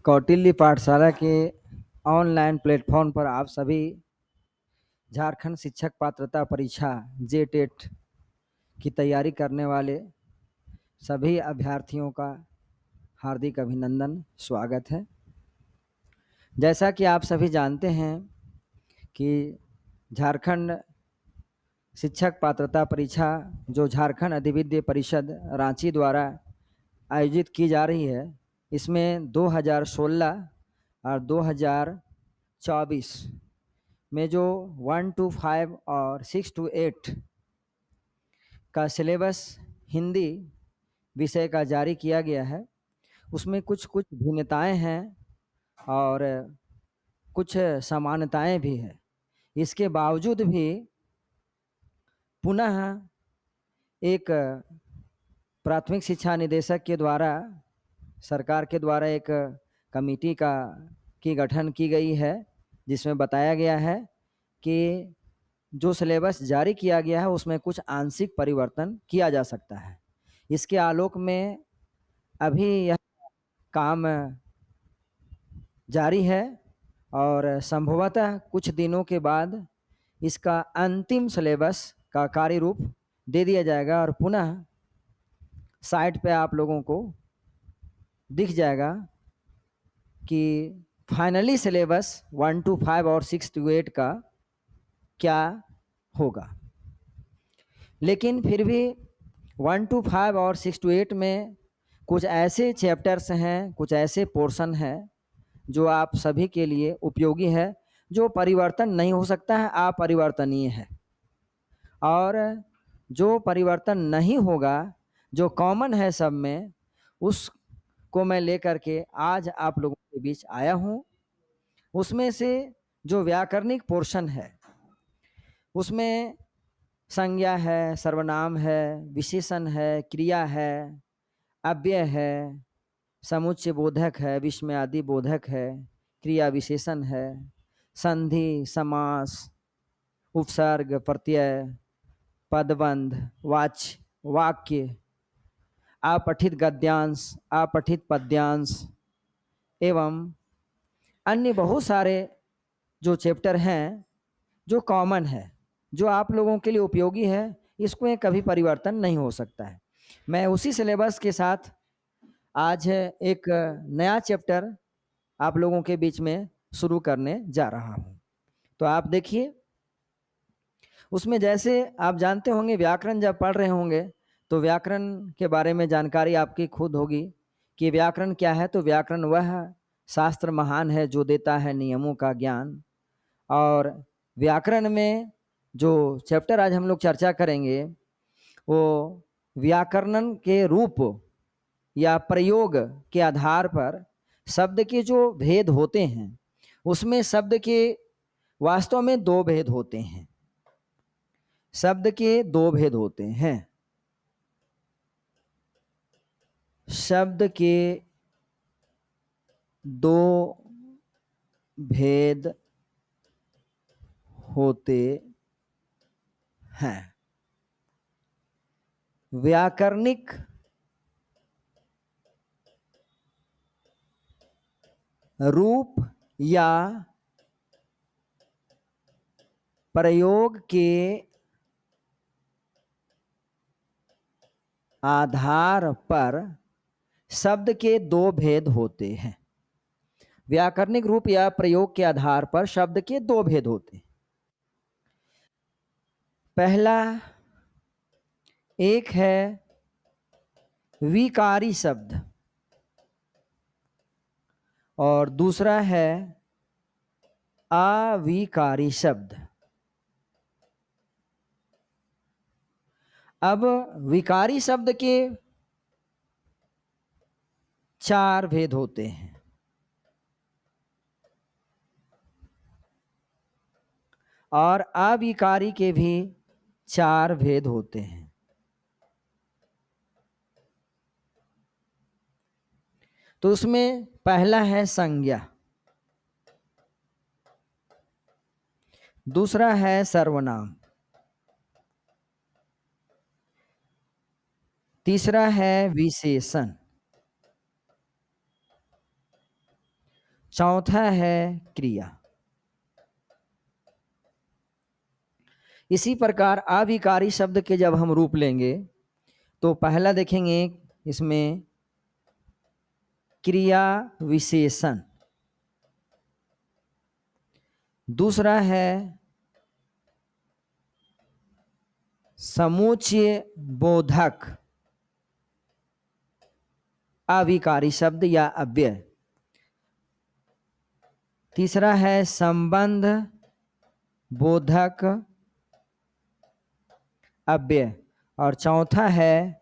कौटिल्य पाठशाला के online platform पर आप सभी झारखंड शिक्षक पात्रता परीक्षा जेटेट की तैयारी करने वाले सभी अभ्यर्थियों का हार्दिक अभिनंदन, स्वागत है। जैसा कि आप सभी जानते हैं कि झारखंड शिक्षक पात्रता परीक्षा जो झारखंड अधिविद्य परिषद रांची द्वारा आयोजित की जा रही है, इसमें 2016 और 2024 में जो 1 to 5 और 6 to 8 का सिलेबस हिंदी विषय का जारी किया गया है। उसमें कुछ कुछ भिन्नताएं हैं और कुछ समानताएं भी हैं। इसके बावजूद भी पुनः एक प्राथमिक शिक्षा निदेशक के द्वारा, सरकार के द्वारा एक कमेटी की गठन की गई है, जिसमें बताया गया है कि जो सिलेबस जारी किया गया है उसमें कुछ आंशिक परिवर्तन किया जा सकता है। इसके आलोक में अभी यह काम जारी है और संभवतः कुछ दिनों के बाद इसका अंतिम सिलेबस का कार्य रूप दे दिया जाएगा और पुनः साइट पे आप लोगों को दिख जाएगा कि फाइनली सिलेबस 1 to 5 और 6 to 8 का क्या होगा। लेकिन फिर भी 1 to 5 और 6 to 8 में कुछ ऐसे चैप्टर्स हैं, कुछ ऐसे पोर्शन हैं जो आप सभी के लिए उपयोगी है, जो परिवर्तन नहीं हो सकता है, अपरिवर्तनीय है। और जो परिवर्तन नहीं होगा, जो कॉमन है सब में, उसको मैं लेकर के आज आप लोगों के बीच आया हूँ। उसमें से जो व्याकरणिक पोर्शन है, उसमें संज्ञा है, सर्वनाम है, विशेषण है, क्रिया है, अव्यय है, समुच्चय बोधक है, विस्मयादि बोधक है, क्रिया विशेषण है, संधि, समास, उपसर्ग, प्रत्यय, पदबंध, वाच्य, वाक्य, अपठित गद्यांश, अपठित पद्यांश एवं अन्य बहुत सारे जो चैप्टर हैं जो कॉमन है, जो आप लोगों के लिए उपयोगी है, इसमें कभी परिवर्तन नहीं हो सकता है। मैं उसी सिलेबस के साथ आज एक नया चैप्टर आप लोगों के बीच में शुरू करने जा रहा हूं। तो आप देखिए, उसमें जैसे आप जानते होंगे, व्याकरण जब पढ़ रहे होंगे तो व्याकरण के बारे में जानकारी आपकी खुद होगी कि व्याकरण क्या है। तो व्याकरण वह शास्त्र महान है जो देता है नियमों का ज्ञान। और व्याकरण में जो चैप्टर आज हम लोग चर्चा करेंगे वो व्याकरण के रूप या प्रयोग के आधार पर शब्द के जो भेद होते हैं, उसमें शब्द के वास्तव में दो भेद होते हैं। शब्द के दो भेद होते हैं। शब्द के दो भेद होते हैं। व्याकरणिक रूप या प्रयोग के आधार पर शब्द के दो भेद होते हैं। व्याकरणिक रूप या प्रयोग के आधार पर शब्द के दो भेद होते हैं। पहला एक है विकारी शब्द और दूसरा है अविकारी शब्द। अब विकारी शब्द के चार भेद होते हैं और अविकारी के भी चार भेद होते हैं। तो उसमें पहला है संज्ञा, दूसरा है सर्वनाम, तीसरा है विशेषण चौथा है क्रिया। इसी प्रकार अविकारी शब्द के जब हम रूप लेंगे तो पहला देखेंगे इसमें क्रिया विशेषण, दूसरा है समुच्चय बोधक अविकारी शब्द या अव्यय, तीसरा है संबंध बोधक अव्यय, और चौथा है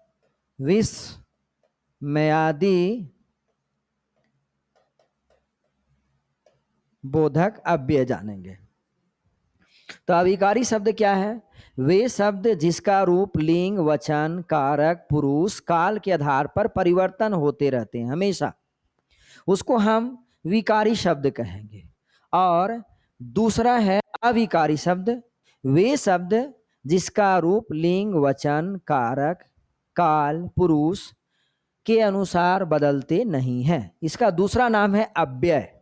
विस्मयादि बोधक अव्यय जानेंगे। तो अविकारी शब्द क्या है? वे शब्द जिसका रूप लिंग वचन कारक पुरुष काल के आधार पर परिवर्तन होते रहते हैं हमेशा, उसको हम विकारी शब्द कहेंगे। और दूसरा है अविकारी शब्द, वे शब्द जिसका रूप लिंग वचन कारक काल पुरुष के अनुसार बदलते नहीं हैं, इसका दूसरा नाम है अव्यय।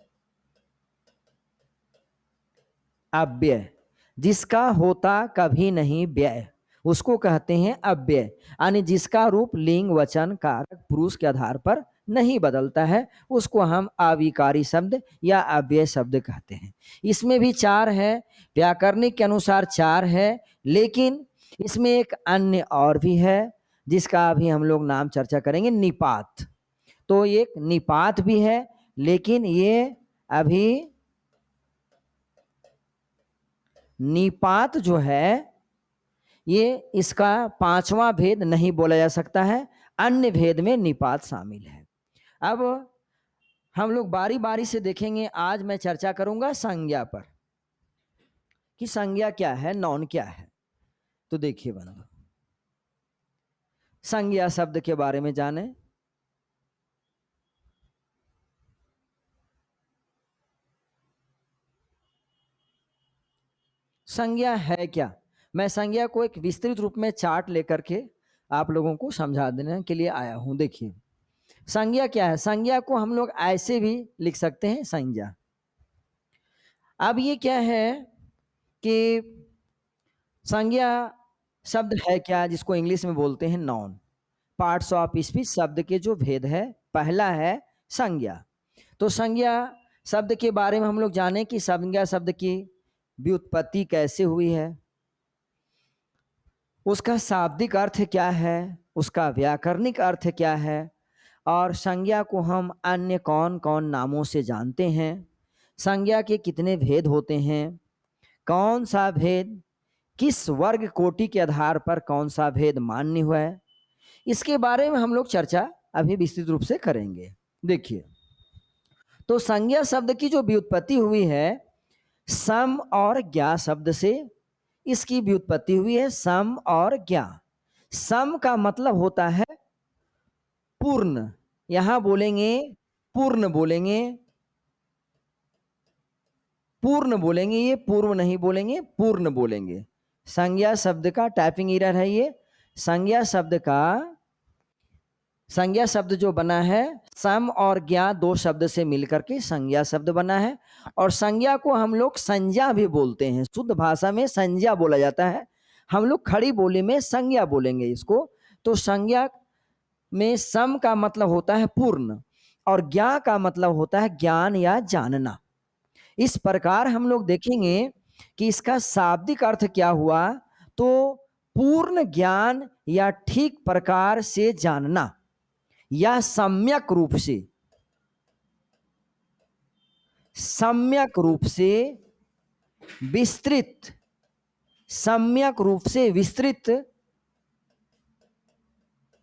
अव्यय जिसका होता कभी नहीं व्यय, उसको कहते हैं अव्यय, यानी जिसका रूप लिंग वचन कारक पुरुष के आधार पर नहीं बदलता है, उसको हम अविकारी शब्द या अव्यय शब्द कहते हैं। इसमें भी चार है, व्याकरणिक के अनुसार चार है, लेकिन इसमें एक अन्य और भी है जिसका अभी हम लोग नाम चर्चा करेंगे, निपात। तो एक निपात भी है, लेकिन ये अभी निपात जो है ये इसका पांचवा भेद नहीं बोला जा सकता है, अन्य भेद में निपात शामिल है। अब हम लोग बारी बारी से देखेंगे। आज मैं चर्चा करूंगा संज्ञा पर कि संज्ञा क्या है, नॉन क्या है। तो देखिए बंधु, संज्ञा शब्द के बारे में जाने। संज्ञा है क्या? मैं संज्ञा को एक विस्तृत रूप में चार्ट लेकर के आप लोगों को समझा देने के लिए आया हूं। देखिए संज्ञा क्या है। संज्ञा को हम लोग ऐसे भी लिख सकते हैं, संज्ञा। अब ये क्या है कि संज्ञा शब्द है क्या, जिसको इंग्लिश में बोलते हैं नाउन। पार्ट्स ऑफ स्पीच शब्द के जो भेद है, पहला है संज्ञा। तो संज्ञा शब्द के बारे में हम लोग जाने कि संज्ञा शब्द की व्युत्पत्ति कैसे हुई है, उसका शाब्दिक अर्थ क्या है, उसका व्याकरणिक अर्थ क्या है, और संज्ञा को हम अन्य कौन कौन नामों से जानते हैं, संज्ञा के कितने भेद होते हैं, कौन सा भेद किस वर्ग कोटि के आधार पर कौन सा भेद मान्य हुआ है, इसके बारे में हम लोग चर्चा अभी विस्तृत रूप से करेंगे। देखिए तो संज्ञा शब्द की जो व्युत्पत्ति हुई है सम और ज्ञा शब्द से, इसकी व्युत्पत्ति हुई है सम और ज्ञा। सम का मतलब होता है पूर्ण, यहां बोलेंगे पूर्ण बोलेंगे, पूर्ण बोलेंगे, ये पूर्व नहीं बोलेंगे, पूर्ण बोलेंगे। संज्ञा शब्द का टाइपिंग एरर है ये। संज्ञा शब्द का संज्ञा शब्द जो बना है सम और ज्ञा दो शब्द से मिलकर के संज्ञा शब्द बना है। और संज्ञा को हम लोग संज्ञा भी बोलते हैं, शुद्ध भाषा में संज्ञा बोला जाता है, हम लोग खड़ी बोली में संज्ञा बोलेंगे इसको। तो संज्ञा में सम का मतलब होता है पूर्ण और ज्ञा का मतलब होता है ज्ञान या जानना। इस प्रकार हम लोग देखेंगे कि इसका शाब्दिक अर्थ क्या हुआ, तो पूर्ण ज्ञान या ठीक प्रकार से जानना या सम्यक रूप से विस्तृत, सम्यक रूप से विस्तृत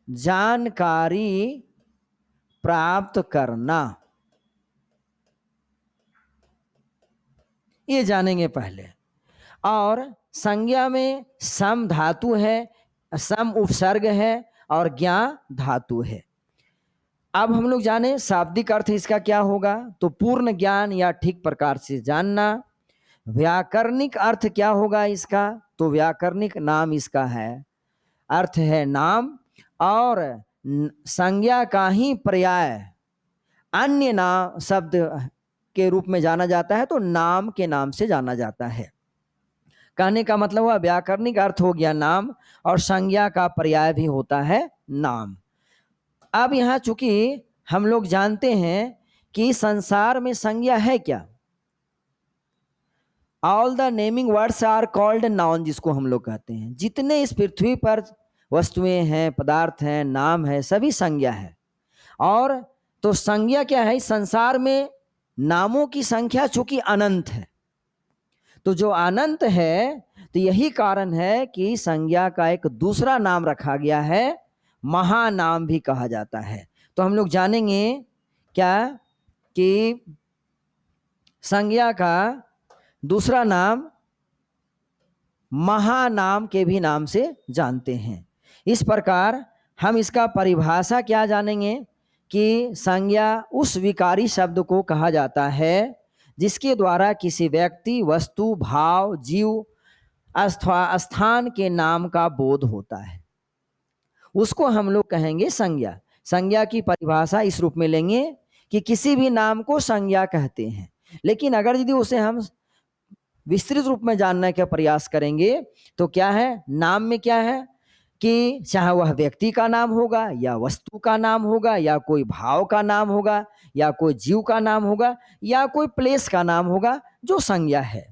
जानकारी प्राप्त करना, ये जानेंगे पहले। और संज्ञा में सम धातु है, सम उपसर्ग है और ज्ञा धातु है। अब हम लोग जाने शाब्दिक अर्थ इसका क्या होगा, तो पूर्ण ज्ञान या ठीक प्रकार से जानना। व्याकरणिक अर्थ क्या होगा इसका, तो व्याकरणिक नाम इसका है, अर्थ है नाम, और संज्ञा का ही पर्याय अन्य नाम शब्द के रूप में जाना जाता है तो नाम के नाम से जाना जाता है। कहने का मतलब हुआ व्याकरणिक अर्थ हो गया नाम और संज्ञा का पर्याय भी होता है नाम। अब यहाँ चूंकि हम लोग जानते हैं कि संसार में संज्ञा है क्या, all the naming words are called noun, जिसको हम लोग कहते हैं। जितने इस पृथ्वी पर वस्तुएं हैं, पदार्थ हैं, नाम है, सभी संज्ञा है। और तो संज्ञा क्या है, इस संसार में नामों की संख्या चूंकि अनंत है, तो जो अनंत है तो यही कारण है कि संज्ञा का एक दूसरा नाम रखा गया है, महानाम भी कहा जाता है। तो हम लोग जानेंगे क्या कि संज्ञा का दूसरा नाम महानाम के भी नाम से जानते हैं। इस प्रकार हम इसका परिभाषा क्या जानेंगे कि संज्ञा उस विकारी शब्द को कहा जाता है जिसके द्वारा किसी व्यक्ति, वस्तु, भाव, जीव अथवा स्थान के नाम का बोध होता है, उसको हम लोग कहेंगे संज्ञा। संज्ञा की परिभाषा इस रूप में लेंगे कि किसी भी नाम को संज्ञा कहते हैं। लेकिन अगर यदि उसे हम विस्तृत रूप में जानने का प्रयास करेंगे तो क्या है, नाम में क्या है कि चाहे वह व्यक्ति का नाम होगा या वस्तु का नाम होगा या कोई भाव का नाम होगा या कोई जीव का नाम होगा या कोई प्लेस का नाम होगा जो संज्ञा है।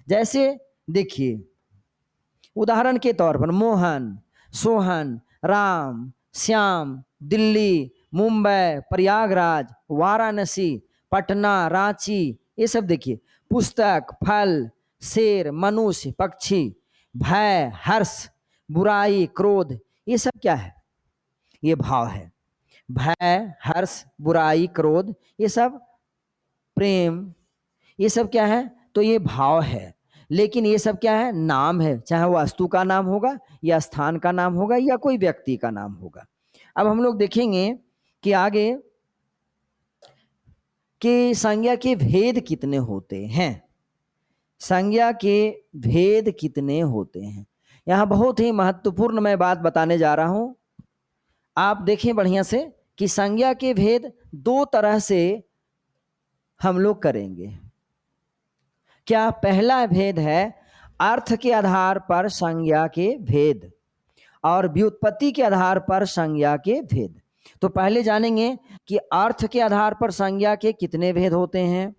जैसे देखिए उदाहरण के तौर पर मोहन, सोहन, राम, श्याम, दिल्ली, मुंबई, प्रयागराज, वाराणसी, पटना, रांची, ये सब देखिए। पुस्तक, फल, शेर, मनुष्य, पक्षी, भय, हर्ष, बुराई, क्रोध, ये सब क्या है, ये भाव है। भय, हर्ष, बुराई, क्रोध, ये सब प्रेम, ये सब क्या है, तो ये भाव है। लेकिन ये सब क्या है, नाम है, चाहे वह वस्तु का नाम होगा या स्थान का नाम होगा या कोई व्यक्ति का नाम होगा। अब हम लोग देखेंगे कि आगे कि संज्ञा के भेद कितने होते हैं। संज्ञा के भेद कितने होते हैं, यहाँ बहुत ही महत्वपूर्ण मैं बात बताने जा रहा हूं। आप देखें बढ़िया से कि संज्ञा के भेद दो तरह से हम लोग करेंगे। क्या, पहला भेद है अर्थ के आधार पर संज्ञा के भेद और व्युत्पत्ति के आधार पर संज्ञा के भेद। तो पहले जानेंगे कि अर्थ के आधार पर संज्ञा के कितने भेद होते हैं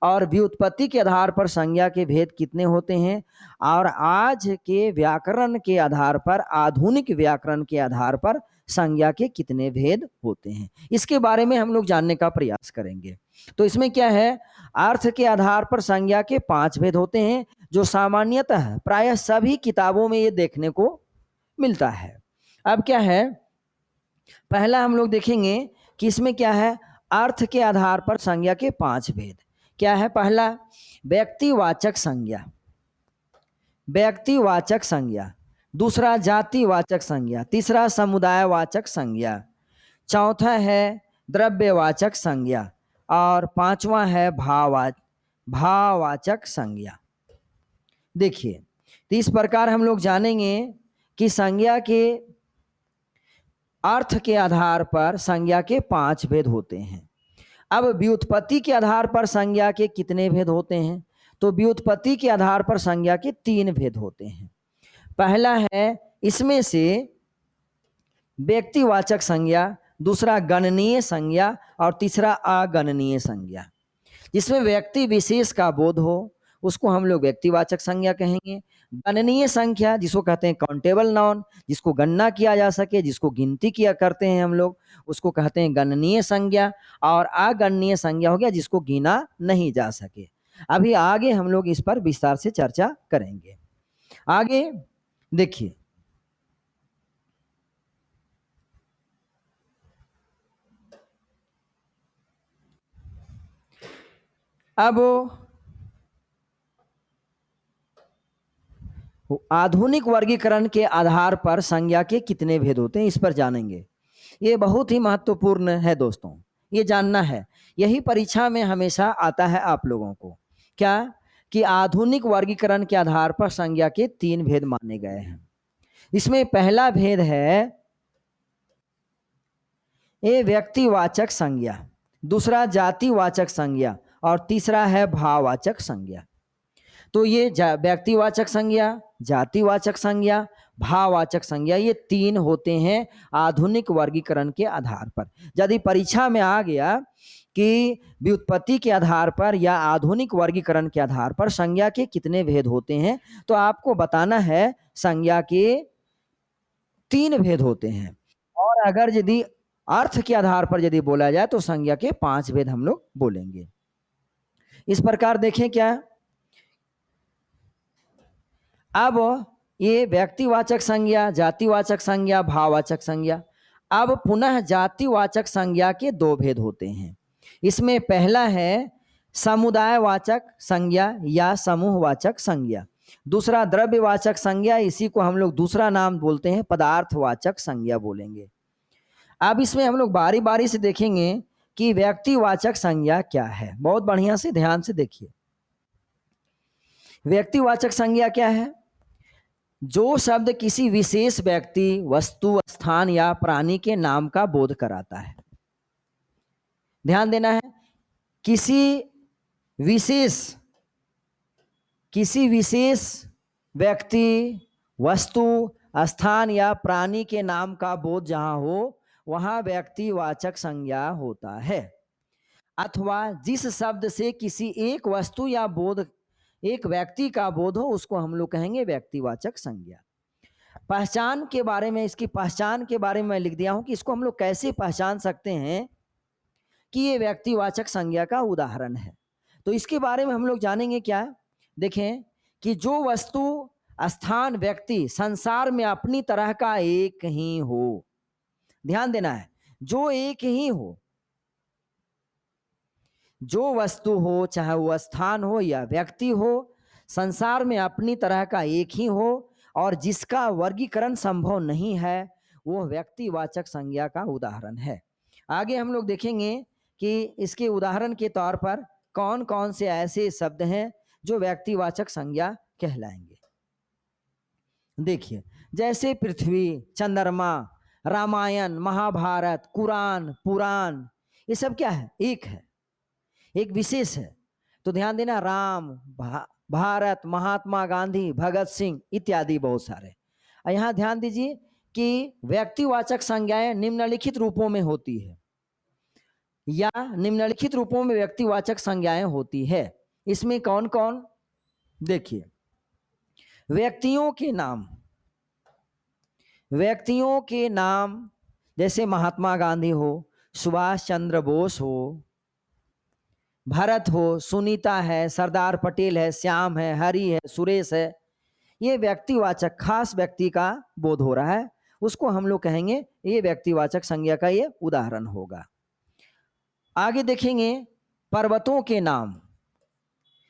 और व्युत्पत्ति के आधार पर संज्ञा के भेद कितने होते हैं, और आज के व्याकरण के आधार पर, आधुनिक व्याकरण के आधार पर संज्ञा के कितने भेद होते हैं, इसके बारे में हम लोग जानने का प्रयास करेंगे। तो इसमें क्या है, अर्थ के आधार पर संज्ञा के 5 भेद होते हैं जो सामान्यतः प्रायः सभी किताबों में ये देखने को मिलता है। अब क्या है, पहला हम लोग देखेंगे कि इसमें क्या है, अर्थ के आधार पर संज्ञा के 5 भेद क्या है। पहला, व्यक्तिवाचक संज्ञा, व्यक्तिवाचक संज्ञा। दूसरा, जातिवाचक संज्ञा। तीसरा, समुदायवाचक संज्ञा। चौथा है द्रव्यवाचक संज्ञा और पांचवा है भाववाचक संज्ञा। देखिए, तो इस प्रकार हम लोग जानेंगे कि संज्ञा के अर्थ के आधार पर संज्ञा के 5 भेद होते हैं। अब व्युत्पत्ति के आधार पर संज्ञा के कितने भेद होते हैं, तो व्युत्पत्ति के आधार पर संज्ञा के 3 भेद होते हैं। पहला है इसमें से व्यक्तिवाचक संज्ञा, दूसरा गणनीय संज्ञा और तीसरा अगणनीय संज्ञा। जिसमें व्यक्ति विशेष का बोध हो उसको हम लोग व्यक्तिवाचक संज्ञा कहेंगे। गणनीय संख्या जिसको कहते हैं काउंटेबल नाउन, जिसको गणना किया जा सके, जिसको गिनती किया करते हैं हम लोग, उसको कहते हैं गणनीय संज्ञा। और अगणनीय संज्ञा हो गया जिसको गिना नहीं जा सके। अभी आगे हम लोग इस पर विस्तार से चर्चा करेंगे। आगे देखिए, अब आधुनिक वर्गीकरण के आधार पर संज्ञा के कितने भेद होते हैं इस पर जानेंगे। ये बहुत ही महत्वपूर्ण है दोस्तों, ये जानना है। यही परीक्षा में हमेशा आता है आप लोगों को, क्या कि आधुनिक वर्गीकरण के आधार पर संज्ञा के 3 भेद माने गए हैं। इसमें पहला भेद है ये व्यक्तिवाचक संज्ञा, दूसरा जातिवाचक संज्ञा और तीसरा है भाववाचक संज्ञा। तो ये व्यक्तिवाचक संज्ञा, जातिवाचक संज्ञा, भाववाचक संज्ञा, ये तीन होते हैं आधुनिक वर्गीकरण के आधार पर। यदि परीक्षा में आ गया कि व्युत्पत्ति के आधार पर या आधुनिक वर्गीकरण के आधार पर संज्ञा के कितने भेद होते हैं, तो आपको बताना है संज्ञा के 3 भेद होते हैं। और अगर यदि अर्थ के आधार पर यदि बोला जाए तो संज्ञा के 5 भेद हम लोग बोलेंगे। इस प्रकार देखें क्या, अब ये व्यक्तिवाचक संज्ञा, जातिवाचक संज्ञा, भाववाचक संज्ञा। अब पुनः जातिवाचक संज्ञा के 2 भेद होते हैं। इसमें पहला है समुदायवाचक संज्ञा या समूहवाचक संज्ञा, दूसरा द्रव्यवाचक संज्ञा, इसी को हम लोग दूसरा नाम बोलते हैं पदार्थवाचक संज्ञा बोलेंगे। अब इसमें हम लोग बारी बारी से देखेंगे कि व्यक्तिवाचक संज्ञा क्या है। बहुत बढ़िया से ध्यान से देखिए, व्यक्तिवाचक संज्ञा क्या है? जो शब्द किसी विशेष व्यक्ति, वस्तु, स्थान या प्राणी के नाम का बोध कराता है। ध्यान देना है, किसी विशेष व्यक्ति, वस्तु, स्थान या प्राणी के नाम का बोध जहां हो वहां व्यक्तिवाचक संज्ञा होता है। अथवा जिस शब्द से किसी एक वस्तु या बोध, एक व्यक्ति का बोध हो, उसको हम लोग कहेंगे व्यक्तिवाचक संज्ञा। पहचान के बारे में, इसकी पहचान के बारे में मैं लिख दिया हूं कि इसको हम लोग कैसे पहचान सकते हैं कि ये व्यक्तिवाचक संज्ञा का उदाहरण है। तो इसके बारे में हम लोग जानेंगे क्या, देखें कि जो वस्तु, स्थान, व्यक्ति संसार में अपनी तरह का एक ही हो। ध्यान देना है, जो एक ही हो, जो वस्तु हो, चाहे वो स्थान हो या व्यक्ति हो, संसार में अपनी तरह का एक ही हो और जिसका वर्गीकरण संभव नहीं है, वो व्यक्तिवाचक संज्ञा का उदाहरण है। आगे हम लोग देखेंगे कि इसके उदाहरण के तौर पर कौन कौन से ऐसे शब्द हैं जो व्यक्तिवाचक संज्ञा कहलाएंगे। देखिए, जैसे पृथ्वी, चंद्रमा, रामायण, महाभारत, कुरान, पुराण, ये सब क्या है? एक है, एक विशेष है। तो ध्यान देना, राम, भारत, महात्मा गांधी, भगत सिंह इत्यादि बहुत सारे। यहाँ ध्यान दीजिए कि व्यक्तिवाचक संज्ञाएं निम्नलिखित रूपों में होती है या निम्नलिखित रूपों में व्यक्तिवाचक संज्ञाएं होती है। इसमें कौन कौन? देखिए, व्यक्तियों के नाम जैसे महात्मा गांधी हो, सुभाष चंद्र बोस हो, भरत हो, सुनीता है, सरदार पटेल है, श्याम है, हरि है, सुरेश है, ये व्यक्तिवाचक खास व्यक्ति का बोध हो रहा है, उसको हम लोग कहेंगे ये व्यक्तिवाचक संज्ञा का ये उदाहरण होगा। आगे देखेंगे पर्वतों के नाम,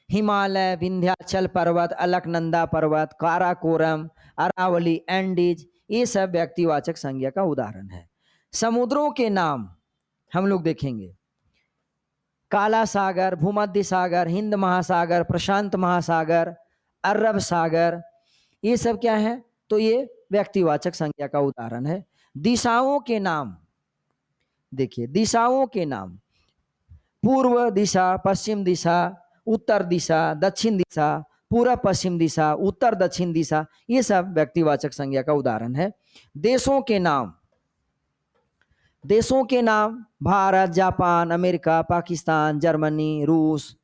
हिमालय, विंध्याचल पर्वत, अलकनंदा पर्वत, काराकोरम, अरावली, एंडीज, ये सब व्यक्तिवाचक संज्ञा का उदाहरण है। समुद्रों के नाम हम लोग देखेंगे, काला सागर, भूमध्य सागर, हिंद महासागर, प्रशांत महासागर, अरब सागर, ये सब क्या है? तो ये व्यक्तिवाचक संज्ञा का उदाहरण है। दिशाओं के नाम, देखिए दिशाओं के नाम, पूर्व दिशा, पश्चिम दिशा, उत्तर दिशा, दक्षिण दिशा, पूर्व पश्चिम दिशा, उत्तर दक्षिण दिशा, ये सब व्यक्तिवाचक संज्ञा का उदाहरण है। देशों के नाम Bharat, Japan, America, Pakistan, Germany, रूस,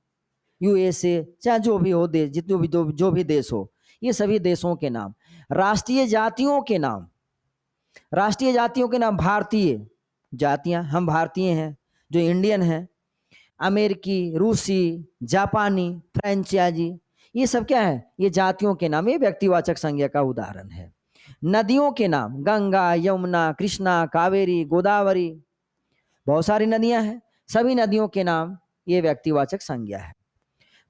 यूएसए, चाहे जो भी हो देश, जितने भी जो भी देश हो, ये सभी देशों के नाम। राष्ट्रीय जातियों के नाम, भारतीय जातियां, हम भारतीय हैं, जो इंडियन हैं, अमेरिकी, रूसी, जापानी, फ्रेंचाइजी, ये सब क्या है? ये जातियों के नाम, ये व्यक्तिवाचक संज्ञा का उदाहरण है। नदियों के नाम, गंगा, यमुना, कृष्णा, कावेरी, गोदावरी, बहुत सारी नदियां हैं, सभी नदियों के नाम ये व्यक्तिवाचक संज्ञा है।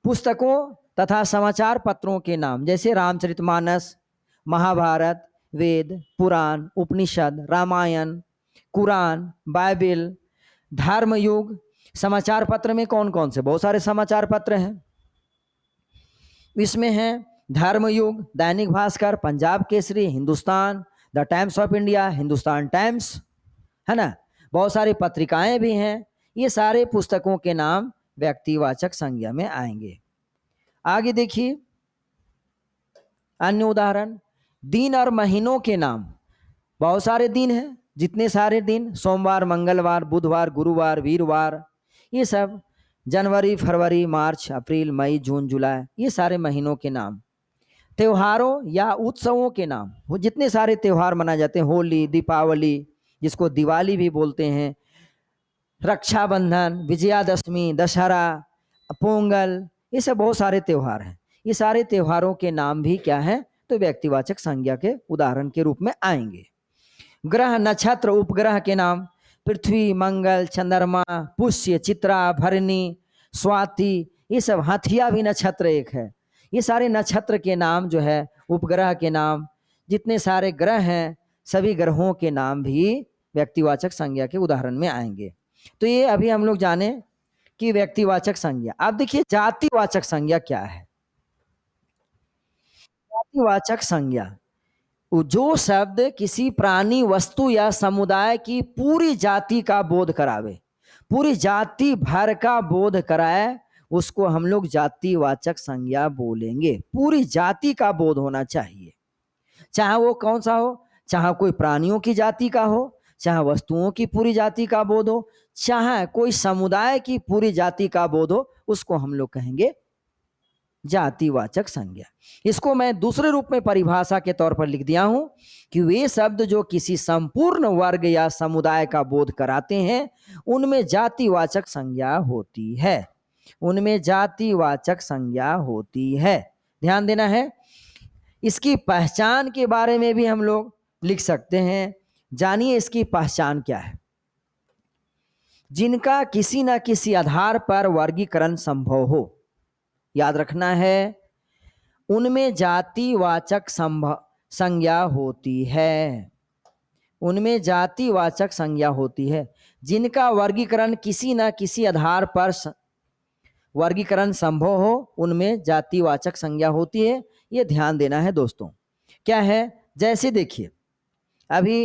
पुस्तकों तथा समाचार पत्रों के नाम, जैसे रामचरितमानस, महाभारत, वेद, पुराण, उपनिषद, रामायण, कुरान, बाइबिल, धर्मयुग। समाचार पत्र में कौन कौन से? बहुत सारे समाचार पत्र हैं। इसमें हैं Dharmayug, Dainik Bhaskar, Punjab Kesari, Hindustan, the times of India, Hindustan times, है ना। बहुत सारी पत्रिकाएं भी हैं। ये सारे पुस्तकों के नाम व्यक्तिवाचक संज्ञा में आएंगे। आगे देखिए अन्य उदाहरण, दिन और महीनों के नाम। बहुत सारे दिन हैं, जितने सारे दिन, सोमवार, मंगलवार, बुधवार, गुरुवार, वीरवार, ये सब, जनवरी, फरवरी, मार्च, अप्रैल, मई, जून, जुलाई, ये सारे महीनों के नाम। त्योहारों या उत्सवों के नाम, वो जितने सारे त्योहार मनाए जाते हैं, होली, दीपावली, जिसको दिवाली भी बोलते हैं, रक्षाबंधन, विजयादशमी, दशहरा, पोंगल, ये सब बहुत सारे त्योहार हैं। ये सारे त्योहारों के नाम भी क्या है, तो व्यक्तिवाचक संज्ञा के उदाहरण के रूप में आएंगे। ग्रह, नक्षत्र, उपग्रह के नाम, पृथ्वी, मंगल, चंद्रमा, पुष्य, चित्रा, भरणी, स्वाति, ये सब, हथिया भी नक्षत्र एक है। ये सारे नक्षत्र के नाम जो है, उपग्रह के नाम, जितने सारे ग्रह हैं, सभी ग्रहों के नाम भी व्यक्तिवाचक संज्ञा के उदाहरण में आएंगे। तो ये अभी हम लोग जाने कि व्यक्तिवाचक संज्ञा। अब देखिए जातिवाचक संज्ञा क्या है। जातिवाचक संज्ञा जो शब्द किसी प्राणी, वस्तु या समुदाय की पूरी जाति का बोध करावे, पूरी जाति भर का बोध कराए, उसको हम लोग जातिवाचक संज्ञा बोलेंगे। पूरी जाति का बोध होना चाहिए, चाहे वो कौन सा हो, चाहे कोई प्राणियों की जाति का हो, चाहे वस्तुओं की पूरी जाति का बोध हो, चाहे कोई समुदाय की पूरी जाति का बोध हो, उसको हम लोग कहेंगे जातिवाचक संज्ञा। इसको मैं दूसरे रूप में परिभाषा के तौर पर लिख दिया हूं कि वे शब्द जो किसी संपूर्ण वर्ग या समुदाय का बोध कराते हैं, उनमें जातिवाचक संज्ञा होती है, उनमें जातिवाचक संज्ञा होती है। ध्यान देना है। इसकी पहचान के बारे में भी हम लोग लिख सकते हैं। जानिए इसकी पहचान क्या है। जिनका किसी न किसी आधार पर वर्गीकरण संभव हो, याद रखना है, उनमें जातिवाचक संज्ञा होती है, उनमें जातिवाचक संज्ञा होती है। जिनका वर्गीकरण किसी न किसी आधार पर वर्गीकरण संभव हो, उनमें जातिवाचक संज्ञा होती है। ये ध्यान देना है दोस्तों। क्या है, जैसे देखिए अभी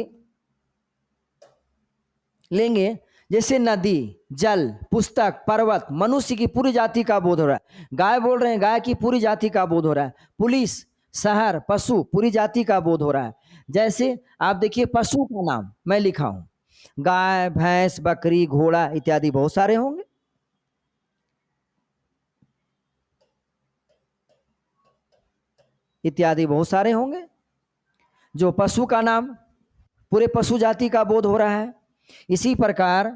लेंगे, जैसे नदी, जल, पुस्तक, पर्वत, मनुष्य की पूरी जाति का बोध हो रहा है। गाय बोल रहे हैं, गाय की पूरी जाति का बोध हो रहा है। पुलिस, शहर, पशु, पूरी जाति का बोध हो रहा है। जैसे आप देखिए पशु का नाम मैं लिखा हूं, गाय, भैंस, बकरी, घोड़ा इत्यादि बहुत सारे होंगे। इत्यादि बहुत सारे होंगे। जो पशु का नाम, पूरे पशु जाति का बोध हो रहा है। इसी प्रकार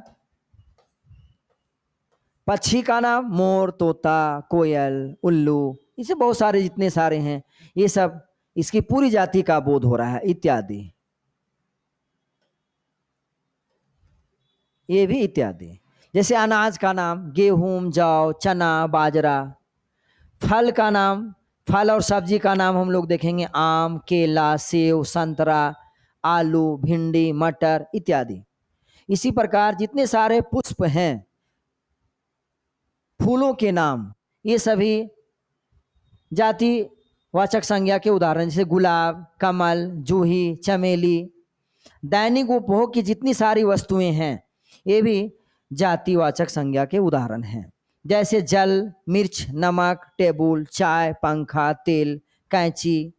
पक्षी का नाम, मोर, तोता, कोयल, उल्लू, इसे बहुत सारे, जितने सारे हैं, ये सब इसकी पूरी जाति का बोध हो रहा है इत्यादि, ये भी इत्यादि। जैसे अनाज का नाम, गेहूं, जौ, चना, बाजरा। फल का नाम, फल और सब्जी का नाम हम लोग देखेंगे, आम, केला, सेव, संतरा, आलू, भिंडी, मटर इत्यादि। इसी प्रकार जितने सारे पुष्प हैं, फूलों के नाम, ये सभी जातिवाचक संज्ञा के उदाहरण, जैसे गुलाब, कमल, जूही, चमेली। दैनिक उपभोग की जितनी सारी वस्तुएं हैं, ये भी जातिवाचक संज्ञा के उदाहरण हैं। जैसे जल, मिर्च, नमक, टेबुल, चाय, पंखा, तेल, कैंची,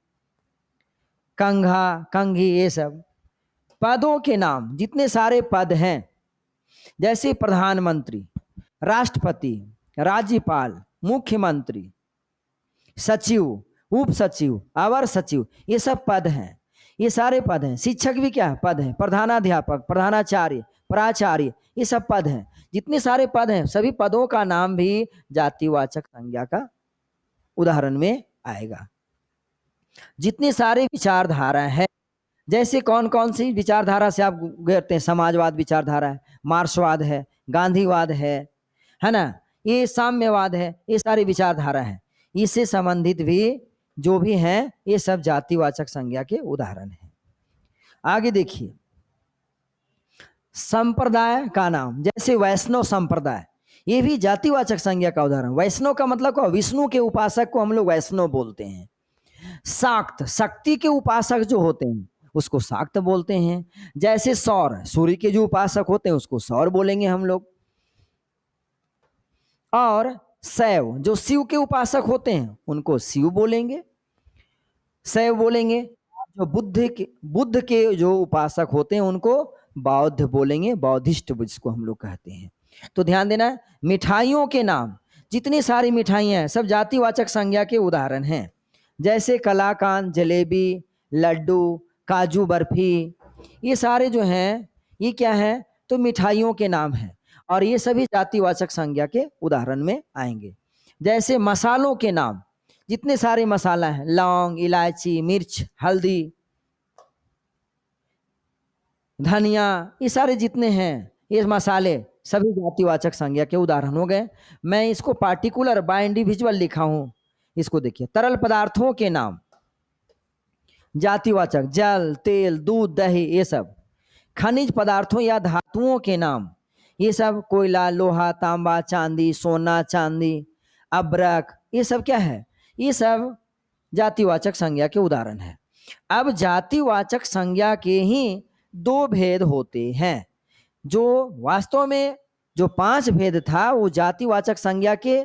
कंघा, कंघी, ये सब। पदों के नाम, जितने सारे पद हैं, जैसे प्रधानमंत्री, राष्ट्रपति, राज्यपाल, मुख्यमंत्री, सचिव, उप सचिव, अवर सचिव, ये सब पद हैं, ये सारे पद हैं। शिक्षक भी क्या है, पद है। प्रधानाध्यापक, प्रधानाचार्य, प्राचार्य, ये सब पद हैं। जितने सारे पद हैं, सभी पदों का नाम भी जातिवाचक संज्ञा का उदाहरण में आएगा। जितने सारे विचारधारा है, जैसे कौन कौन सी विचारधारा से आप गुजरते हैं, समाजवाद विचारधारा है, मार्क्सवाद है, गांधीवाद है ना, ये साम्यवाद है, ये सारी विचारधारा है। इससे संबंधित भी जो भी हैं, ये सब जातिवाचक संज्ञा के उदाहरण हैं। आगे देखिए, संप्रदाय का नाम, जैसे वैष्णव संप्रदाय, ये भी जातिवाचक संज्ञा का उदाहरण। वैष्णव का मतलब क्या, विष्णु के उपासक को हम लोग वैष्णव बोलते हैं। शाक्त, शक्ति के उपासक जो होते हैं उसको शाक्त बोलते हैं। जैसे सौर, सूर्य के जो उपासक होते हैं उसको सौर बोलेंगे हम लोग। और शैव, जो शिव के उपासक होते हैं उनको शिव बोलेंगे, शैव बोलेंगे। जो बुद्ध के जो उपासक होते हैं उनको बौद्ध बोलेंगे, बौद्धिस्ट जिसको हम लोग कहते हैं। तो ध्यान देना, मिठाइयों के नाम, जितनी सारी मिठाइयाँ हैं सब जातिवाचक संज्ञा के उदाहरण हैं। जैसे कलाकांद, जलेबी, लड्डू, काजू बर्फी, ये सारे जो हैं ये क्या है, तो मिठाइयों के नाम हैं और ये सभी जातिवाचक संज्ञा के उदाहरण में आएंगे। जैसे मसालों के नाम, जितने सारे मसाला हैं, लौंग, इलायची, मिर्च, हल्दी, धनिया, ये सारे जितने हैं ये मसाले सभी जातिवाचक संज्ञा के उदाहरण हो गए। मैं इसको पार्टिकुलर बाय इंडिविजुअल लिखा हूं। इसको देखिए, तरल पदार्थों के नाम जातिवाचक, जल, तेल, दूध, दही, ये सब। खनिज पदार्थों या धातुओं के नाम, ये सब कोयला, लोहा, तांबा, चांदी, सोना, चांदी, अब्रक, ये सब क्या है, ये सब जातिवाचक संज्ञा के उदाहरण है। अब जातिवाचक संज्ञा के ही दो भेद होते हैं। जो वास्तव में जो 5 भेद था वो जातिवाचक संज्ञा के,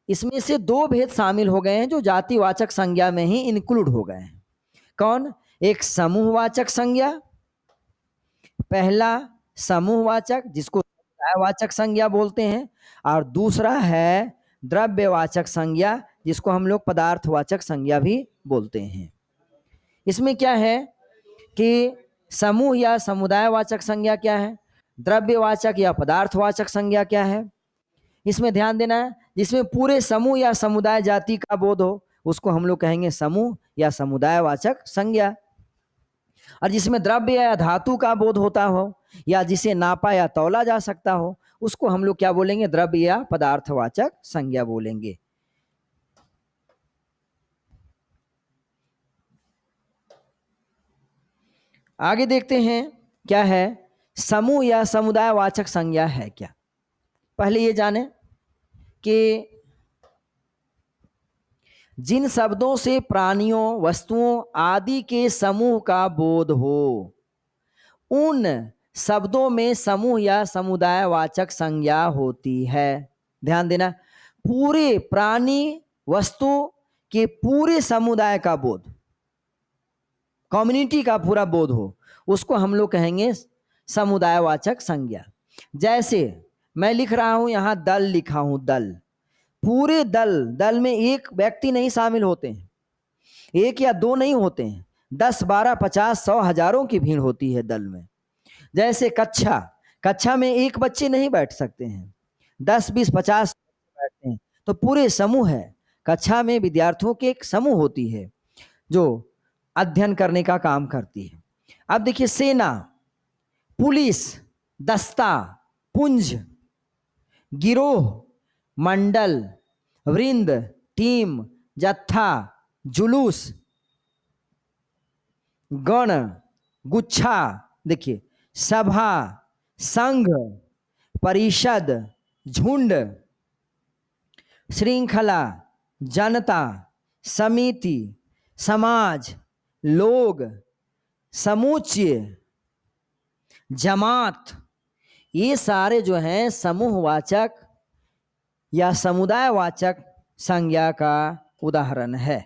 इसमें से 2 भेद शामिल हो गए हैं जो जातिवाचक संज्ञा में ही इंक्लूड हो गए हैं। कौन? एक समूहवाचक संज्ञा, पहला समूहवाचक जिसको समुदायवाचक संज्ञा बोलते हैं, और दूसरा है द्रव्यवाचक संज्ञा जिसको हम लोग पदार्थवाचक संज्ञा भी बोलते हैं। इसमें क्या है कि समूह या समुदायवाचक संज्ञा क्या है, द्रव्यवाचक या पदार्थवाचक संज्ञा क्या है, इसमें ध्यान देना है। जिसमें पूरे समूह या समुदाय जाति का बोध हो उसको हम लोग कहेंगे समूह या समुदायवाचक संज्ञा, और जिसमें द्रव्य या धातु का बोध होता हो या जिसे नापा या तौला जा सकता हो उसको हम लोग क्या बोलेंगे, द्रव्य या पदार्थवाचक संज्ञा बोलेंगे। आगे देखते हैं क्या है समूह या समुदायवाचक संज्ञा है क्या। पहले ये जाने कि जिन शब्दों से प्राणियों, वस्तुओं आदि के समूह का बोध हो उन शब्दों में समूह या समुदायवाचक संज्ञा होती है। ध्यान देना, पूरे प्राणी वस्तु के पूरे समुदाय का बोध, कम्युनिटी का पूरा बोध हो उसको हम लोग कहेंगे समुदायवाचक संज्ञा। जैसे मैं लिख रहा हूं, यहां दल लिखा हूं, दल, पूरे दल में एक व्यक्ति नहीं शामिल होते हैं, एक या दो नहीं होते हैं, 10, 12, 50, 100, हजारों की भीड़ होती है दल में। जैसे कक्षा में एक बच्चे नहीं बैठ सकते हैं, 10, 20, 50 बैठते हैं, तो पूरे समूह है। कक्षा में विद्यार्थियों की एक समूह होती है जो अध्ययन करने का काम करती है। अब देखिए, सेना, पुलिस, दस्ता, पुंज, गिरोह, मंडल, वृंद, टीम, जत्था, जुलूस, गण, गुच्छा, देखिए सभा, संघ, परिषद, झुंड, श्रृंखला, जनता, समिति, समाज, लोग, समूच्य, जमात, ये सारे जो हैं समूहवाचक या समुदायवाचक संज्ञा का उदाहरण है।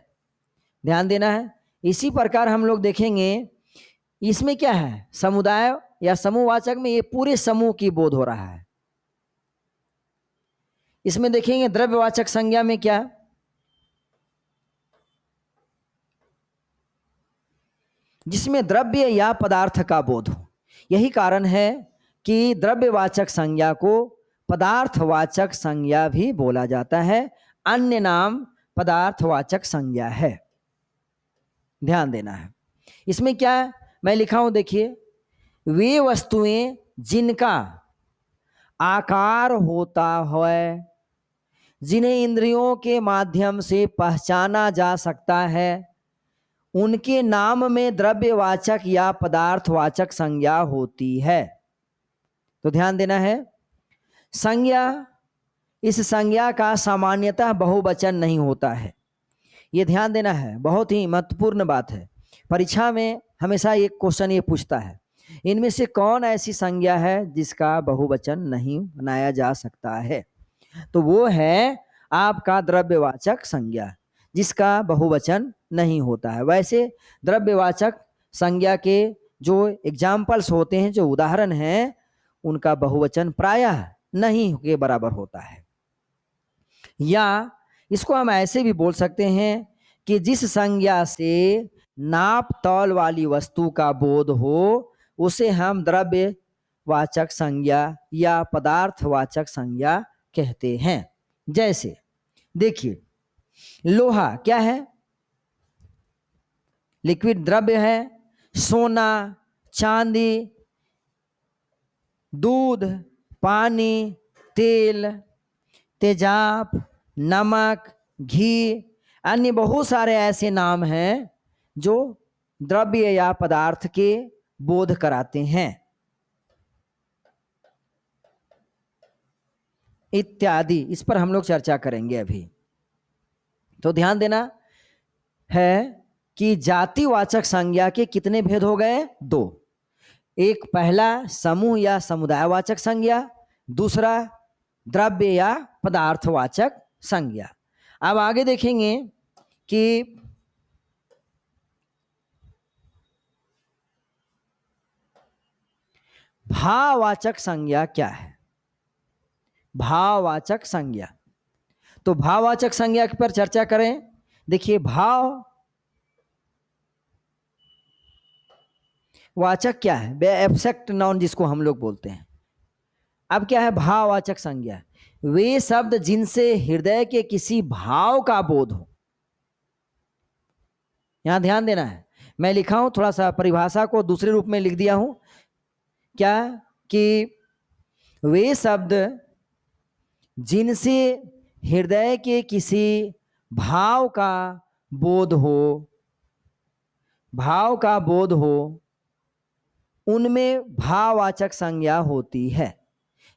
ध्यान देना है। इसी प्रकार हम लोग देखेंगे इसमें क्या है, समुदाय या समूहवाचक में ये पूरे समूह की बोध हो रहा है। इसमें देखेंगे द्रव्यवाचक संज्ञा में क्या, जिसमें द्रव्य या पदार्थ का बोध हो। यही कारण है कि द्रव्यवाचक संज्ञा को पदार्थवाचक संज्ञा भी बोला जाता है, अन्य नाम पदार्थवाचक संज्ञा है। ध्यान देना है। इसमें क्या है, मैं लिखा हूं, देखिए, वे वस्तुएं जिनका आकार होता है, जिन्हें इंद्रियों के माध्यम से पहचाना जा सकता है, उनके नाम में द्रव्यवाचक या पदार्थवाचक संज्ञा होती है। तो ध्यान देना है, संज्ञा, इस संज्ञा का सामान्यतः बहुवचन नहीं होता है। ये ध्यान देना है, बहुत ही महत्वपूर्ण बात है। परीक्षा में हमेशा एक क्वेश्चन ये पूछता है, इनमें से कौन ऐसी संज्ञा है जिसका बहुवचन नहीं बनाया जा सकता है। तो वो है आपका द्रव्यवाचक संज्ञा, जिसका बहुवचन नहीं होता है। वैसे द्रव्यवाचक संज्ञा के जो एग्जाम्पल्स होते हैं, जो उदाहरण हैं, उनका बहुवचन प्रायः नहीं के बराबर होता है। या इसको हम ऐसे भी बोल सकते हैं कि जिस संज्ञा से नाप तौल वाली वस्तु का बोध हो उसे हम द्रव्यवाचक संज्ञा या पदार्थवाचक संज्ञा कहते हैं। जैसे देखिए, लोहा क्या है? लिक्विड द्रव्य है। सोना, चांदी, दूध, पानी, तेल, तेजाब, नमक, घी, अन्य बहुत सारे ऐसे नाम हैं जो द्रव्य या पदार्थ के बोध कराते हैं, इत्यादि। इस पर हम लोग चर्चा करेंगे अभी। तो ध्यान देना है कि जातिवाचक संज्ञा के कितने भेद हो गए? 2। एक पहला समूह या समुदायवाचक संज्ञा, दूसरा द्रव्य या पदार्थवाचक संज्ञा। अब आगे देखेंगे कि भाववाचक संज्ञा क्या है। भाववाचक संज्ञा, तो भाववाचक संज्ञा पर चर्चा करें। देखिए, भाव वाचक क्या है? एब्स्ट्रैक्ट नाउन जिसको हम लोग बोलते हैं। अब क्या है भाववाचक संज्ञा? वे शब्द जिनसे हृदय के किसी भाव का बोध हो। यहां ध्यान देना है, मैं लिखा हूं, थोड़ा सा परिभाषा को दूसरे रूप में लिख दिया हूं। क्या कि वे शब्द जिनसे हृदय के किसी भाव का बोध हो, भाव का बोध हो, उनमें भाववाचक संज्ञा होती है।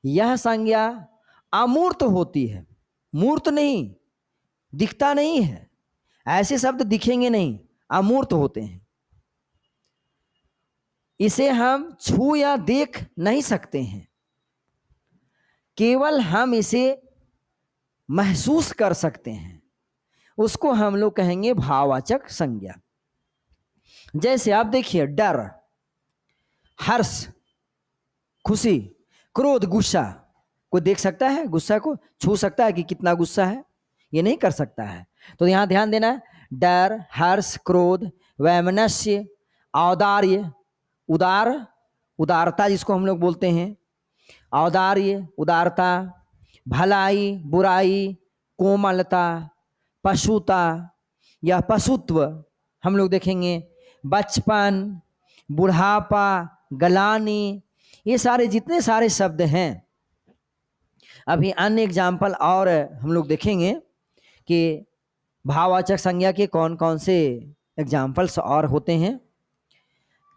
यह संज्ञा अमूर्त होती है, मूर्त नहीं, दिखता नहीं है। ऐसे शब्द दिखेंगे नहीं, अमूर्त होते हैं। इसे हम छू या देख नहीं सकते हैं, केवल हम इसे महसूस कर सकते हैं। उसको हम लोग कहेंगे भाववाचक संज्ञा। जैसे आप देखिए, डर, हर्ष, खुशी, क्रोध, गुस्सा। कोई देख सकता है गुस्सा को? छू सकता है कि कितना गुस्सा है? ये नहीं कर सकता है। तो यहां ध्यान देना, डर, हर्ष, क्रोध, वैमनस्य, औदार्य, उदार, उदारता जिसको हम लोग बोलते हैं, औदार्य, उदारता, भलाई, बुराई, कोमलता, पशुता या पशुत्व हम लोग देखेंगे, बचपन, बुढ़ापा, गलानी, ये सारे जितने सारे शब्द हैं। अभी अन्य एग्जाम्पल और हम लोग देखेंगे कि भाववाचक संज्ञा के कौन कौन से एग्जाम्पल्स और होते हैं।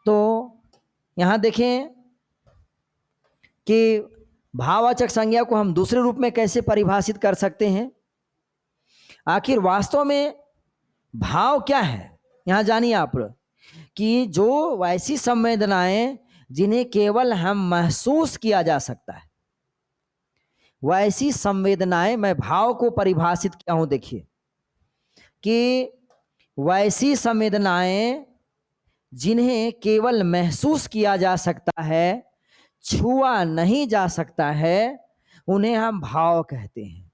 तो यहां देखें कि भाववाचक संज्ञा को हम दूसरे रूप में कैसे परिभाषित कर सकते हैं। आखिर वास्तव में भाव क्या है? यहां जानिए आप कि जो वैसी संवेदनाएं जिन्हें केवल हम महसूस किया जा सकता है, वैसी संवेदनाएं, मैं भाव को परिभाषित किया हूं, देखिए कि वैसी संवेदनाएं जिन्हें केवल महसूस किया जा सकता है, छुआ नहीं जा सकता है, उन्हें हम भाव कहते हैं।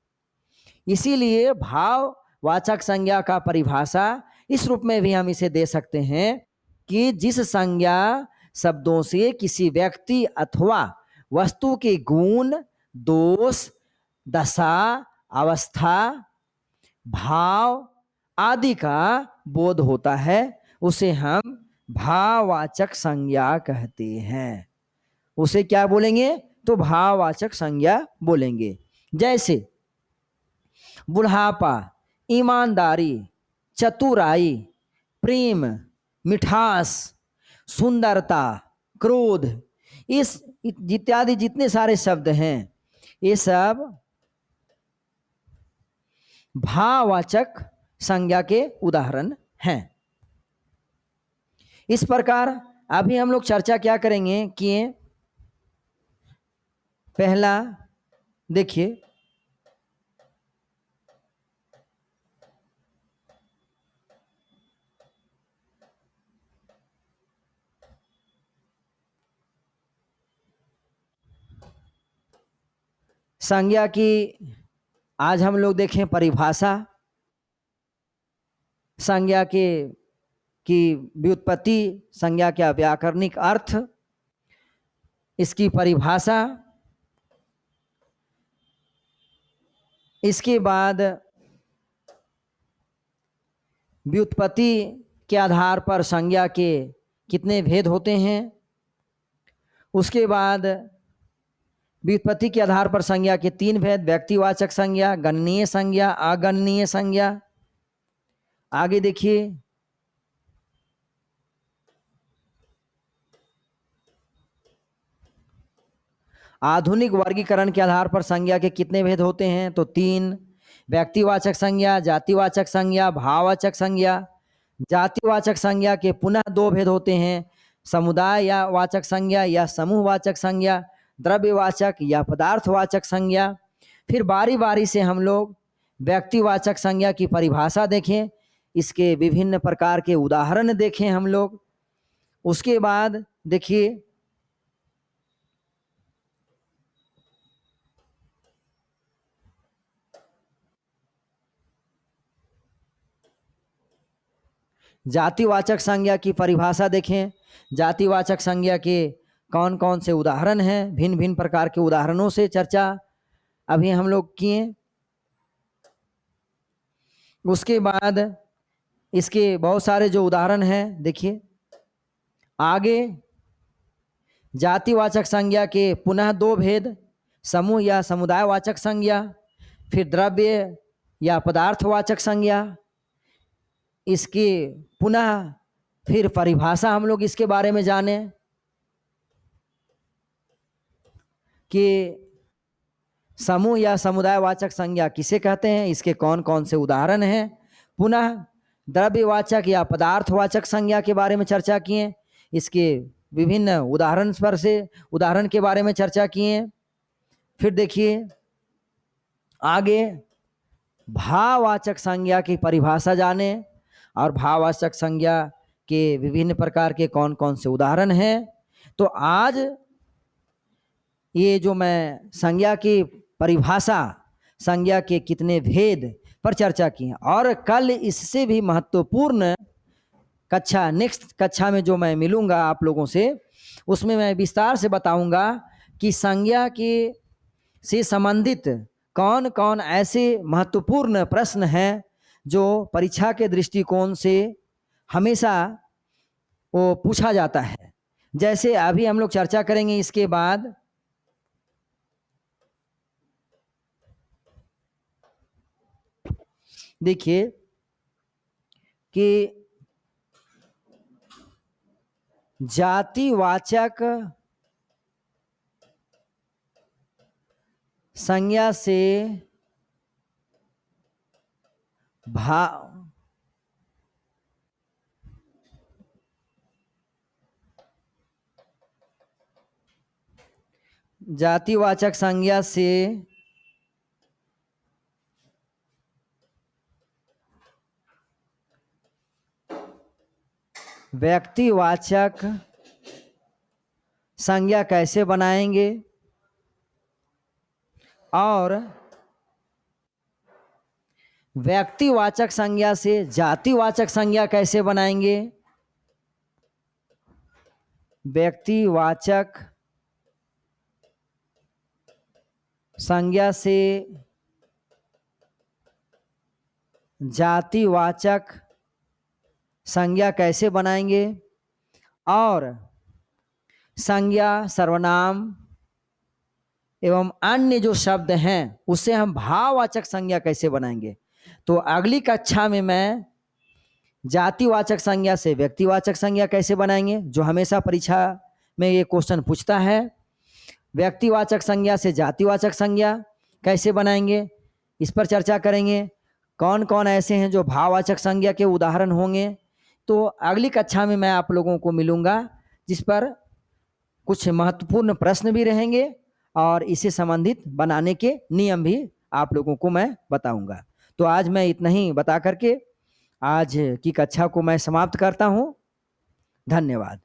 इसीलिए भाववाचक संज्ञा का परिभाषा इस रूप में भी हम इसे दे सकते हैं कि जिस संज्ञा शब्दों से किसी व्यक्ति अथवा वस्तु के गुण, दोष, दशा, अवस्था, भाव आदि का बोध होता है, उसे हम भाववाचक संज्ञा कहते हैं। उसे क्या बोलेंगे? तो भाववाचक संज्ञा बोलेंगे। जैसे बुढ़ापा, ईमानदारी, चतुराई, प्रेम, मिठास, सुंदरता, क्रोध, इस इत्यादि जितने सारे शब्द हैं, ये सब भाववाचक संज्ञा के उदाहरण हैं। इस प्रकार अभी हम लोग चर्चा क्या करेंगे कि पहला देखिए, संज्ञा की आज हम लोग देखें परिभाषा, संज्ञा के की व्युत्पत्ति, संज्ञा का व्याकरणिक अर्थ, इसकी परिभाषा, इसके बाद व्युत्पत्ति के आधार पर संज्ञा के कितने भेद होते हैं, उसके बाद व्युत्पत्ति के आधार पर संज्ञा के 3 भेद, व्यक्तिवाचक संज्ञा, गणनीय संज्ञा, अगणनीय संज्ञा। आगे देखिए, आधुनिक वर्गीकरण के आधार पर संज्ञा के कितने भेद होते हैं, तो 3, व्यक्तिवाचक संज्ञा, जातिवाचक संज्ञा, भाववाचक संज्ञा। जातिवाचक संज्ञा के पुनः 2 भेद होते हैं, समुदाय या वाचक संज्ञा या समूहवाचक संज्ञा, द्रव्यवाचक या पदार्थवाचक संज्ञा। फिर बारी बारी से हम लोग व्यक्तिवाचक संज्ञा की परिभाषा देखें, इसके विभिन्न प्रकार के उदाहरण देखें हम लोग। उसके बाद देखिए, जातिवाचक संज्ञा की परिभाषा देखें, जातिवाचक संज्ञा के कौन कौन से उदाहरण हैं, भिन्न भिन्न प्रकार के उदाहरणों से चर्चा अभी हम लोग किए। उसके बाद इसके बहुत सारे जो उदाहरण हैं देखिए। आगे जातिवाचक संज्ञा के पुनः 2 भेद, समूह या समुदायवाचक संज्ञा, फिर द्रव्य या पदार्थवाचक संज्ञा। इसकी पुनः फिर परिभाषा हम लोग इसके बारे में जाने कि समूह या समुदायवाचक संज्ञा किसे कहते हैं, इसके कौन कौन से उदाहरण हैं। पुनः द्रव्यवाचक या पदार्थवाचक संज्ञा के बारे में चर्चा किए, इसके विभिन्न उदाहरण के बारे में चर्चा किए। फिर देखिए आगे भाववाचक संज्ञा की परिभाषा जाने और भाववाचक संज्ञा के विभिन्न प्रकार के कौन कौन से उदाहरण हैं। तो आज ये जो मैं संज्ञा की परिभाषा, संज्ञा के कितने भेद पर चर्चा की है, और कल इससे भी महत्वपूर्ण कक्षा, नेक्स्ट कक्षा में जो मैं मिलूंगा आप लोगों से, उसमें मैं विस्तार से बताऊंगा कि संज्ञा के से संबंधित कौन कौन ऐसे महत्वपूर्ण प्रश्न हैं जो परीक्षा के दृष्टिकोण से हमेशा वो पूछा जाता है। जैसे अभी हम लोग चर्चा करेंगे, इसके बाद देखिए कि जातिवाचक संज्ञा से जातिवाचक संज्ञा से व्यक्तिवाचक संज्ञा कैसे बनाएंगे और व्यक्तिवाचक संज्ञा से जातिवाचक संज्ञा कैसे बनाएंगे, व्यक्तिवाचक संज्ञा से जातिवाचक संज्ञा कैसे बनाएंगे, और संज्ञा, सर्वनाम एवं अन्य जो शब्द हैं उससे हम भाववाचक संज्ञा कैसे बनाएंगे। तो अगली कक्षा में मैं जातिवाचक संज्ञा से व्यक्तिवाचक संज्ञा कैसे बनाएंगे, जो हमेशा परीक्षा में ये क्वेश्चन पूछता है, व्यक्तिवाचक संज्ञा से जातिवाचक संज्ञा कैसे बनाएंगे, इस पर चर्चा करेंगे। कौन कौन ऐसे हैं जो भाववाचक संज्ञा के उदाहरण होंगे। तो अगली कक्षा में मैं आप लोगों को मिलूंगा, जिस पर कुछ महत्वपूर्ण प्रश्न भी रहेंगे और इसे संबंधित बनाने के नियम भी आप लोगों को मैं बताऊंगा। तो आज मैं इतना ही बता करके आज की कक्षा को मैं समाप्त करता हूं। धन्यवाद।